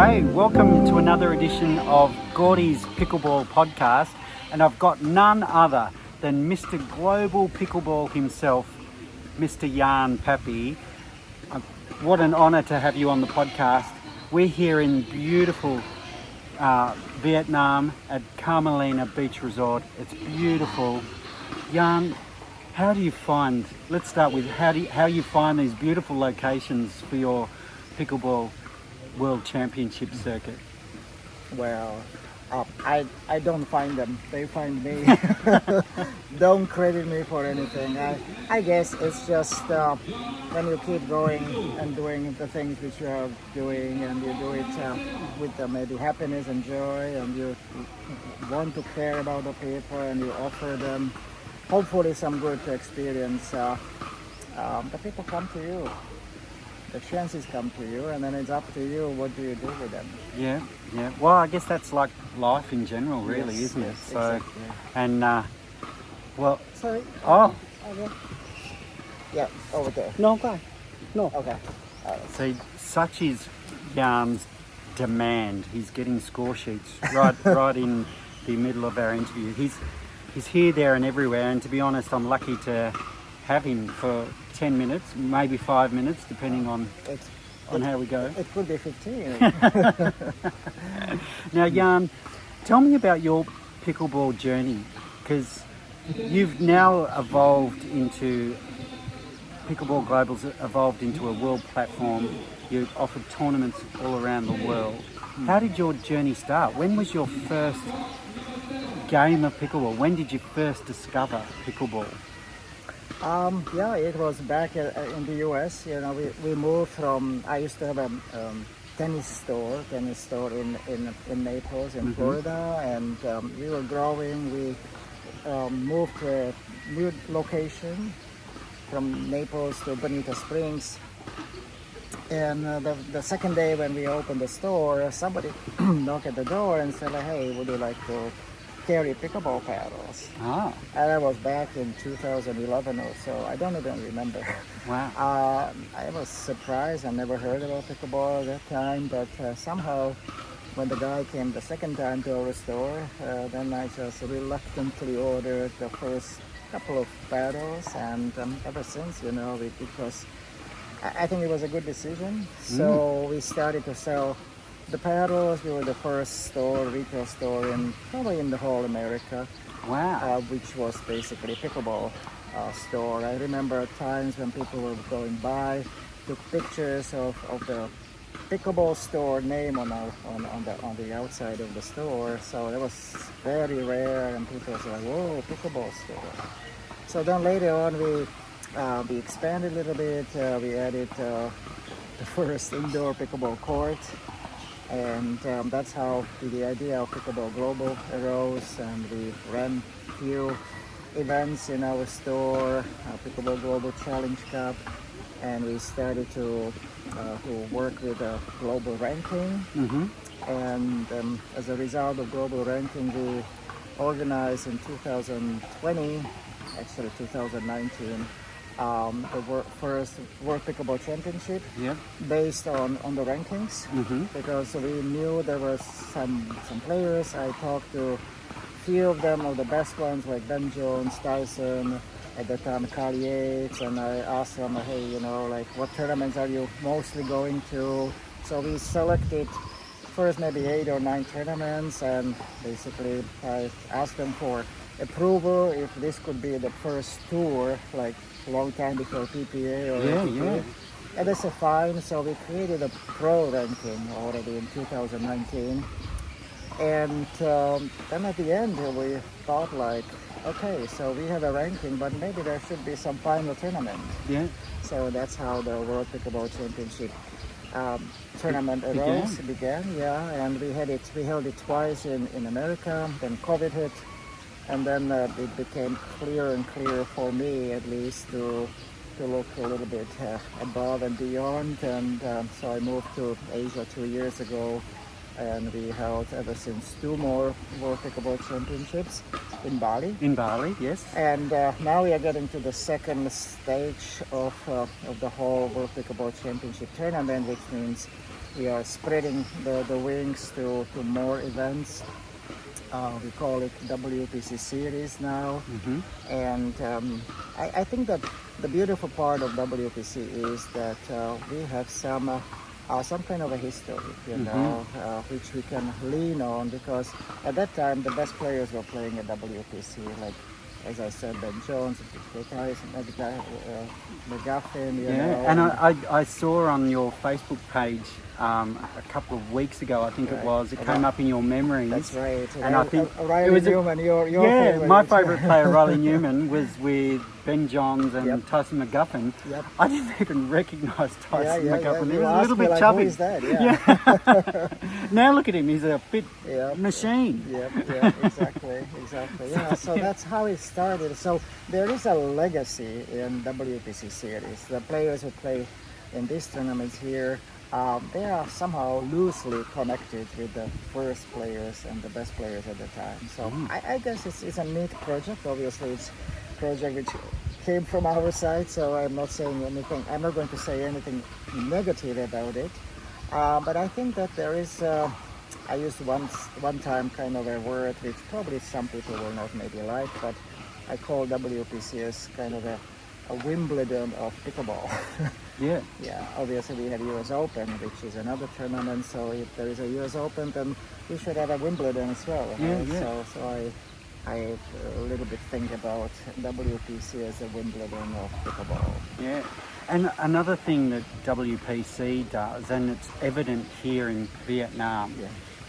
Hey, welcome to another edition of Gordy's Pickleball Podcast, and I've got none other than Mr. Global Pickleball himself, Mr. Jan Papi. What an honour to have you on the podcast. We're here in beautiful Vietnam at Carmelina Beach Resort. It's beautiful. Jan, how do you find, let's start with how you find these beautiful locations for your pickleball World Championship circuit? Well, I don't find them. They find me. Don't credit me for anything. I guess it's just when you keep going and doing the things which you are doing, and you do it with maybe happiness and joy, and you want to care about the people, and you offer them hopefully some good experience. The people come to you. The chances come to you, and then it's up to you. What do you do with them? Yeah. Well, I guess that's like life in general, really, Yes, isn't it? yes, So, exactly. and well, Sorry. oh, Okay. Yeah, over there. No, go on. No. Okay. see, such is Jan's demand. He's getting score sheets right in the middle of our interview. He's here, there, and everywhere. And to be honest, I'm lucky to have him for 10 minutes, maybe 5 minutes, depending on how we go. It could be 15. Now, Jan, tell me about your pickleball journey, because you've now evolved into, Pickleball Global's evolved into a world platform. You offer tournaments all around the world. How did your journey start? When was your first game of pickleball? When did you first discover pickleball? Yeah, it was back in the US. You know, we moved from. I used to have a tennis store in Naples, in Florida, and we were growing. We moved to a new location from Naples to Bonita Springs. And the second day when we opened the store, somebody knocked at the door and said, "Hey, would you like to carry pickleball paddles?" Ah, And that was back in 2011 or so. I don't even remember. wow. I was surprised. I never heard about pickleball at that time, but somehow when the guy came the second time to our store, then I just reluctantly ordered the first couple of paddles, and ever since, you know, it was, I think it was a good decision. So we started to sell the paddles. We were the first retail store probably in the whole America, Wow. which was basically a pickleball store. I remember times when people were going by, took pictures of the pickleball store name on the outside of the store. So that was very rare, and people were like, "Whoa, pickleball store!" So then later on, we expanded a little bit. We added the first indoor pickleball court. And that's how the idea of Pickleball Global arose, and we ran a few events in our store, Pickleball Global Challenge Cup, and we started to work with a global ranking. And as a result of global ranking, we organized in 2020, actually 2019, the first World Pickleball Championship, Yep. based on the rankings, because we knew there were some players. I talked to a few of them, of the best ones, like Ben Jones, Tyson, at the time Carl Yates, and I asked them, "Hey, you know, like, what tournaments are you mostly going to?" So we selected first maybe 8 or 9 tournaments, and basically I asked them for approval if this could be the first tour, like a long time before PPA or Yeah, ATP. yeah. And they said fine, so we created a pro ranking already in 2019. And then at the end we thought like, okay, so we have a ranking, but maybe there should be some final tournament. Yeah. So that's how the World Pickleball Championship tournament began. Yeah, and we held it twice in America. Then COVID hit, and then it became clearer and clearer for me, at least, to look a little bit above and beyond. And so I moved to Asia 2 years ago, and we held ever since 2 more World Pickleball Championships in Bali. In Bali, yes. And now we are getting to the second stage of the whole World Pickleball Championship tournament, which means we are spreading the wings to more events. We call it WPC Series now. And I think that the beautiful part of WPC is that we have some kind of a history, which we can lean on, because at that time the best players were playing at WPC, like, as I said, Ben Jones, McGuffin, you know. And I saw on your Facebook page a couple of weeks ago, I think it was, it came up in your memories. That's right. And I think Riley Newman, your favorite. my favourite player, Riley Newman, was with Ben Johns and Tyson McGuffin. I didn't even recognise Tyson McGuffin. He was a little bit like, chubby. Who is that? Now look at him, he's a fit machine. Exactly. Yeah, so that's how it started. So there is a legacy in WPC Series. The players who play in these tournaments here, they are somehow loosely connected with the first players and the best players at the time. So I guess it's a neat project. Obviously, it's a project which came from our side, so I'm not saying anything. I'm not going to say anything negative about it. But I think that there is. I used one time kind of a word which probably some people will not maybe like, but I call WPC as kind of a Wimbledon of pickleball. Yeah. Obviously we have US Open, which is another tournament. So if there is a US Open, then we should have a Wimbledon as well. Right? So I a little bit think about WPC as a Wimbledon of pickleball. Yeah. And another thing that WPC does, and it's evident here in Vietnam,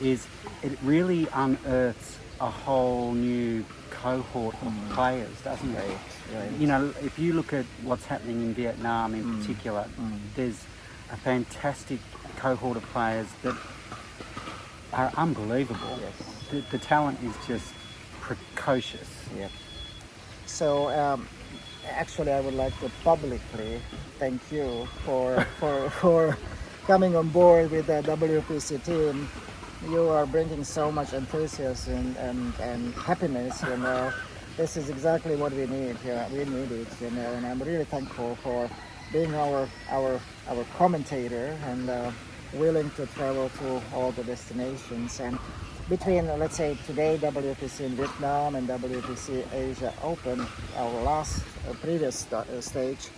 is it really unearths a whole new cohort of players, doesn't it? Right. You know, if you look at what's happening in Vietnam in particular, there's a fantastic cohort of players that are unbelievable. The talent is just precocious. So actually I would like to publicly thank you for coming on board with the WPC team. You are bringing so much enthusiasm and happiness, you know. This is exactly what we need here. We need it, you know, and I'm really thankful for being our commentator and willing to travel to all the destinations. And between, let's say, today WPC in Vietnam and WPC Asia Open, our previous stage,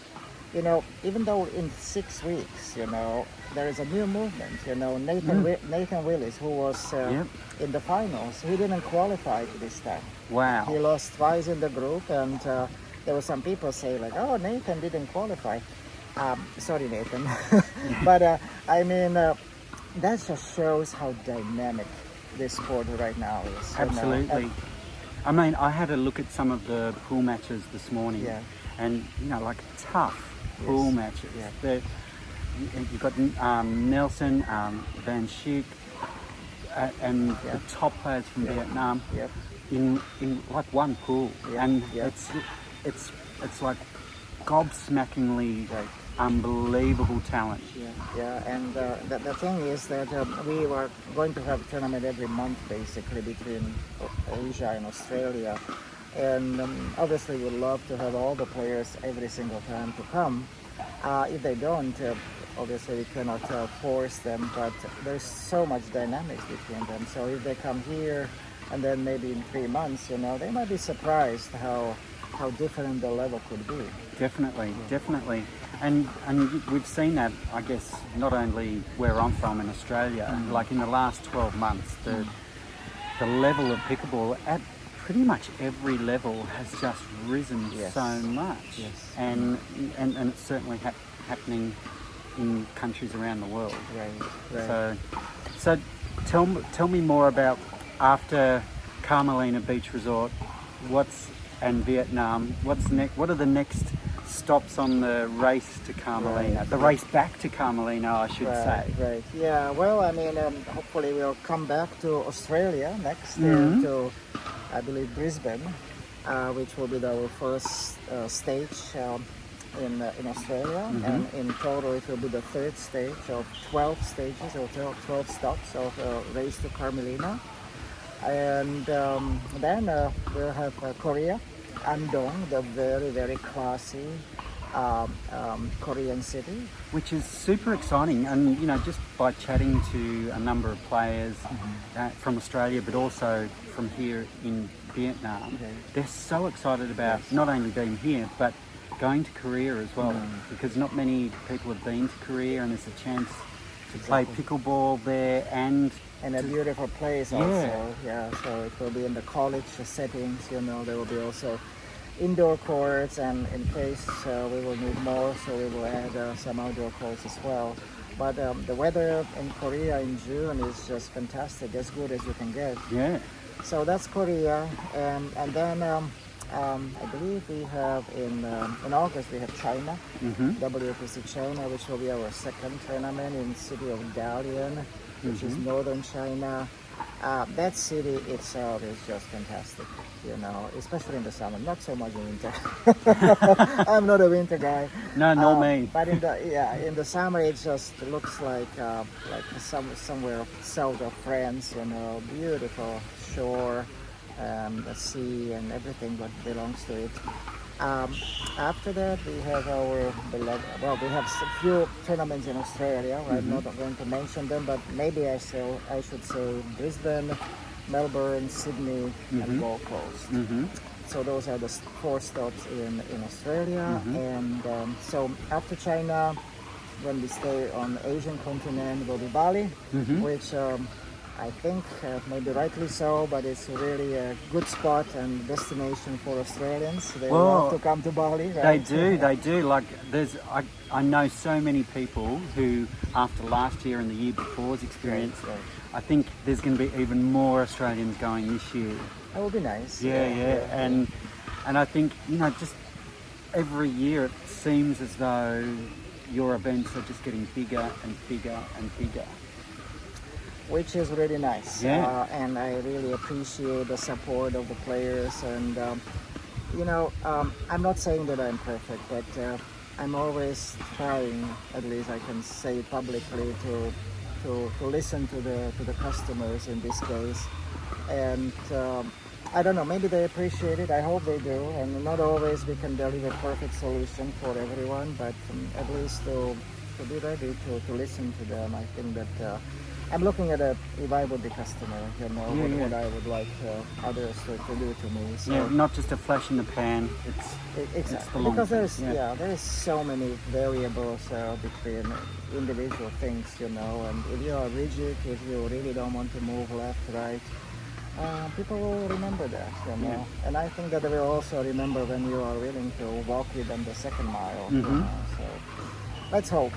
you know, even though in 6 weeks, you know, there is a new movement, you know, Nathan Willis, who was in the finals, he didn't qualify this time. Wow. He lost twice in the group, and there were some people say like, oh, Nathan didn't qualify. Sorry, Nathan. But I mean, that just shows how dynamic this sport right now is. Absolutely. I mean, I had a look at some of the pool matches this morning, and, you know, like tough pool matches. You've got Nelson, Van Schick, and the top players from Vietnam in like one pool, and it's like gobsmackingly unbelievable talent. And the thing is that we were going to have a tournament every month basically between Asia and Australia, and obviously we'd love to have all the players every single time to come. If they don't, obviously we cannot force them, but there's so much dynamics between them. So if they come here and then maybe in 3 months, you know, they might be surprised how different the level could be. Definitely. And we've seen that, I guess, not only where I'm from in Australia, like in the last 12 months, the level of pickleball at pretty much every level has just risen so much. And it's certainly happening in countries around the world. Right. So tell me more about, after Carmelina Beach Resort, and Vietnam, what's next? What are the next stops on the race to Carmelina? The race back to Carmelina, I should say. Right. Yeah. Well, I mean, hopefully we'll come back to Australia next to, I believe, Brisbane, which will be our first stage in Australia, and in total it will be the third stage of 12 stages or 12 stops of race to Carmelina. And then we'll have Korea, Andong, the very, very classy Korean city. Which is super exciting, and just by chatting to a number of players from Australia, but also from here in Vietnam, they're so excited about not only being here, but going to Korea as well, because not many people have been to Korea, and there's a chance to play pickleball there and a beautiful place also. So it will be in the college settings. There will be also indoor courts, and in case we will need more, so we will add some outdoor courts as well. But the weather in Korea in June is just fantastic, as good as you can get. Yeah. So that's Korea, and then I believe we have in August we have China, WPC China, which will be our second tournament in the city of Dalian, which is northern China. That city itself is just fantastic, especially in the summer. Not so much in winter. I'm not a winter guy. No, nor me. But in the summer it just looks like somewhere south of France. Beautiful shore, the sea, and everything that belongs to it. After that, we have our beloved. Well, we have a few tournaments in Australia. I'm not going to mention them, but maybe I should say Brisbane, Melbourne, Sydney, and Gold Coast. So those are the 4 stops in Australia. And so after China, when we stay on the Asian continent, will be Bali, which I think maybe rightly so, but it's really a good spot and destination for Australians. They love to come to Bali, right? They do. Like I know so many people who, after last year and the year before's experience, I think there's going to be even more Australians going this year. That would be nice. And I think just every year it seems as though your events are just getting bigger and bigger and bigger. Which is really nice. Yeah. And I really appreciate the support of the players. And I'm not saying that I'm perfect, but I'm always trying, at least I can say publicly, to listen to the customers in this case. And I don't know, maybe they appreciate it. I hope they do. And not always we can deliver perfect solution for everyone, but at least to be ready to listen to them. I think that I'm looking at if I would be customer, what I would like others to do to me. So, not just a flash in the pan. Exactly. It's the long because term. there is so many variables between individual things, and if you are rigid, if you really don't want to move left, right, people will remember that, And I think that they will also remember when you are willing to walk with them the second mile. So let's hope,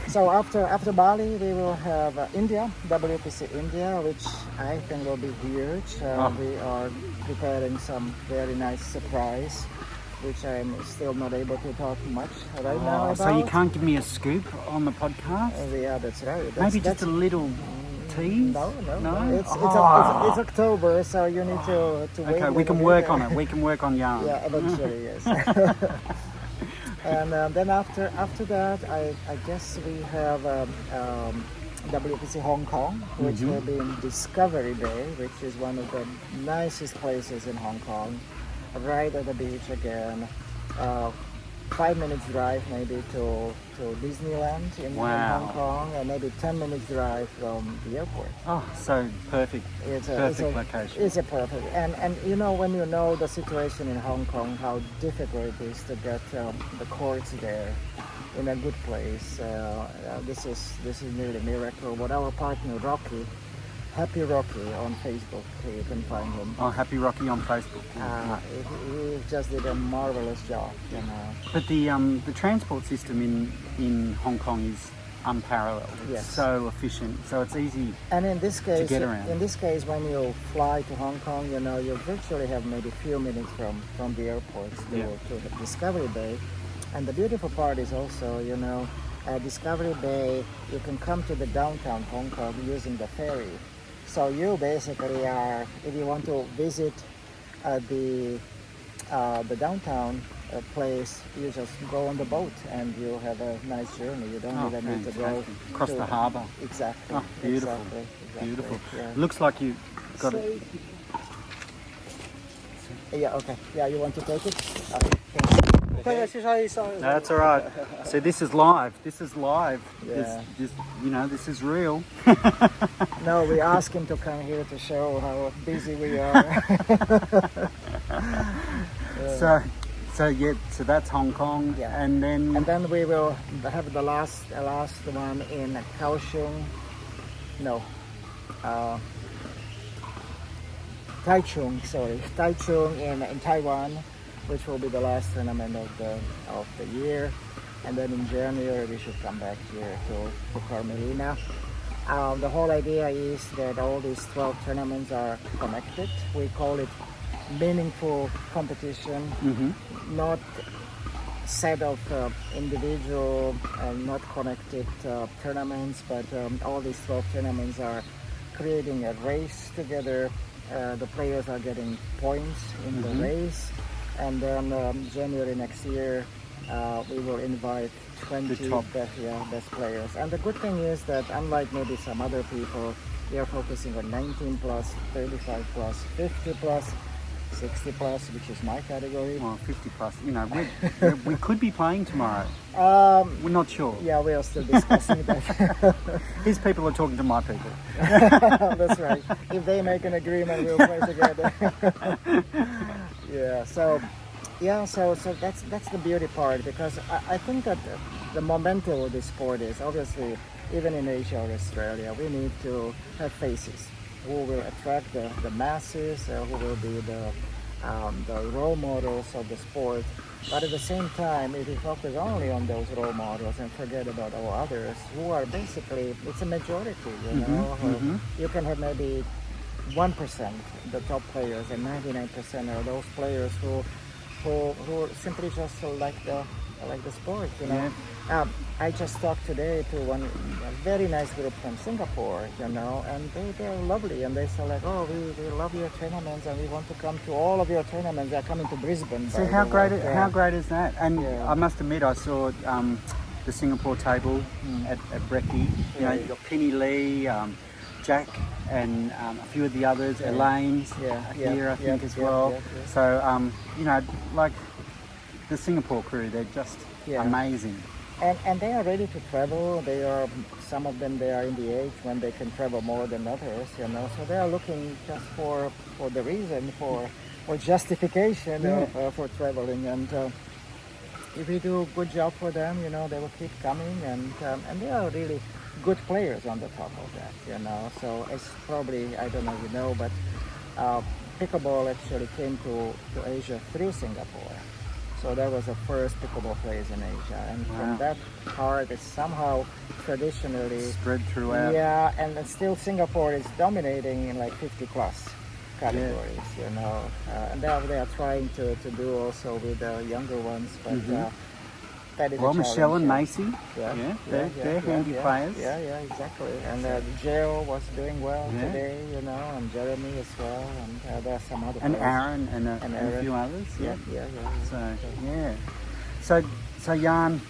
So after Bali, we will have India, WPC India, which I think will be huge. We are preparing some very nice surprise, which I'm still not able to talk much right now about. So you can't give me a scoop on the podcast? Yeah, that's right. Maybe just a little tease? No. It's October, so you need to wait. Okay, we can work on it. We can work on yarn. Yeah, eventually, yes. And then after that, I guess we have WPC Hong Kong, which will be in Discovery Bay, which is one of the nicest places in Hong Kong, right at the beach again. 5 minutes drive maybe to Disneyland in Hong Kong, and maybe 10 minutes drive from the airport. Oh, so perfect. It's a perfect location. It's a perfect. And when you know the situation in Hong Kong, how difficult it is to get the courts there in a good place. This is really a miracle. What our partner Rocky, Happy Rocky on Facebook, you can find him. Oh, Happy Rocky on Facebook. He just did a marvelous job, But the transport system in Hong Kong is unparalleled. It's so efficient, so it's easy. And in this case, to get around. In this case, when you fly to Hong Kong, you virtually have maybe a few minutes from the airports to Discovery Bay. And the beautiful part is also, at Discovery Bay, you can come to the downtown Hong Kong using the ferry. So you basically are, if you want to visit the downtown place, you just go on the boat and you have a nice journey. You don't even need to go across the harbour. Exactly. Oh, beautiful. Exactly. Beautiful. Yeah. Looks like you got it. Yeah. Okay. Yeah. You want to take it? Okay. That's all right. See, this is live. This is live. Yeah. This is real. No, we asked him to come here to show how busy we are. So that's Hong Kong, Yeah. and then we will have the last one in Kaohsiung. No, Taichung in Taiwan, which will be the last tournament of the year. And then in January we should come back here to Carmelina. The whole idea is that all these 12 tournaments are connected. We call it meaningful competition, not set of individual and not connected tournaments, but all these 12 tournaments are creating a race together. The players are getting points in the race, and then January next year we will invite 20 best players. And the good thing is that unlike maybe some other people, we are focusing on 19 plus, 35 plus, 50 plus, 60 plus, which is my category. Well, 50 plus. We could be playing tomorrow. We're not sure. Yeah, we are still discussing that. His people are talking to my people. That's right. If they make an agreement, we'll play together. So that's the beauty part, because I think that the momentum of this sport is obviously, even in Asia or Australia, we need to have faces who will attract the masses, who will be the role models of the sport. But at the same time, if we focus only on those role models and forget about all others, who are basically, it's a majority, you can have maybe 1% the top players, and 99% are those players who simply just like the sport, I just talked today to a very nice group from Singapore, and they're lovely, and they say like, oh, we love your tournaments and we want to come to all of your tournaments. They're coming to Brisbane. See how great is that? And I must admit, I saw the Singapore table at Brekkie. You got Penny Lee, Jack, and a few of the others, Elaine's here, I think, as well. So, like the Singapore crew, they're just amazing. And they are ready to travel. Some of them, they are in the age when they can travel more than others, So they are looking just for the reason, for justification for traveling. And if we do a good job for them, they will keep coming. And they are really good players on the top of that, So it's probably, I don't know if you know, but pickleball actually came to Asia through Singapore. So that was the first pickleball players in Asia, and from that part, it's somehow traditionally spread throughout. Yeah, and still Singapore is dominating in like 50 plus categories, and now they are trying to do also with the younger ones, but that is Michelle and Macy, they're handy players. Yeah, exactly. And Jill was doing well today, and Jeremy as well, and there are some other and players. Aaron and a few others. So Jan,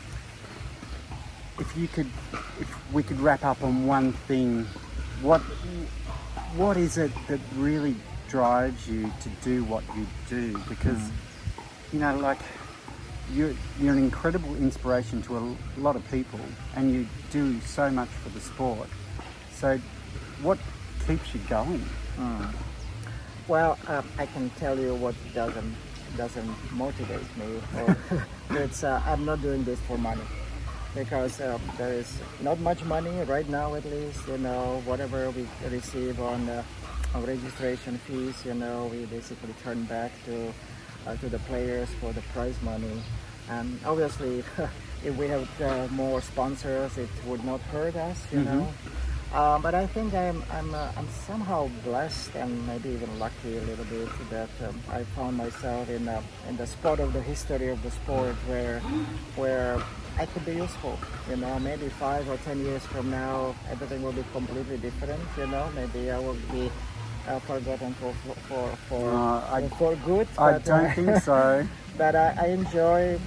if we could wrap up on one thing, what is it that really drives you to do what you do? Because you're an incredible inspiration to a lot of people, and you do so much for the sport. So what keeps you going? Well, I can tell you what doesn't motivate me. It's I'm not doing this for money, because there is not much money right now, at least. Whatever we receive on registration fees, we basically turn back to the players for the prize money. And obviously, if we have more sponsors, it would not hurt us, But I think I'm somehow blessed and maybe even lucky a little bit that I found myself in the spot of the history of the sport where I could be useful. Maybe 5 or 10 years from now, everything will be completely different. Maybe I will be forgotten for good. I don't think so. But I enjoy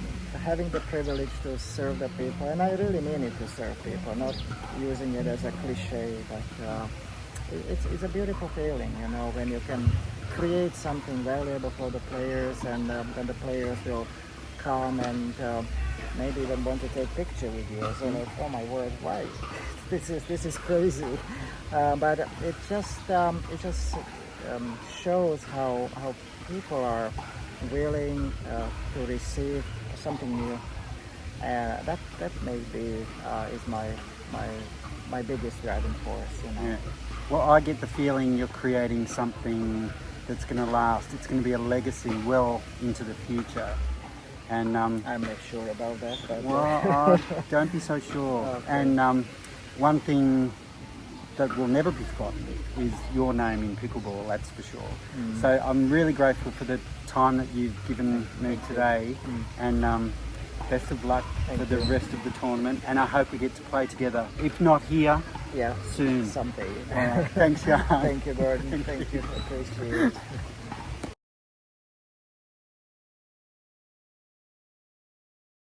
having the privilege to serve the people, and I really mean it, to serve people, not using it as a cliche, but it's a beautiful feeling, when you can create something valuable for the players, and then the players will come and maybe even want to take picture with you. So like, oh my word, why? This is crazy. But it just shows how people are willing to receive something new. That maybe is my biggest driving force. Yeah. Well, I get the feeling you're creating something that's going to last. It's going to be a legacy well into the future. And I'm not sure about that. But well, don't be so sure. Okay. And one thing that will never be forgotten is your name in pickleball, that's for sure. So I'm really grateful for the time that you've given me today, and best of luck for the rest of the tournament, and I hope we get to play together, if not here, yeah, soon. someday. Thanks, Jan. Thank you, Gordon. Thank you. Appreciate it.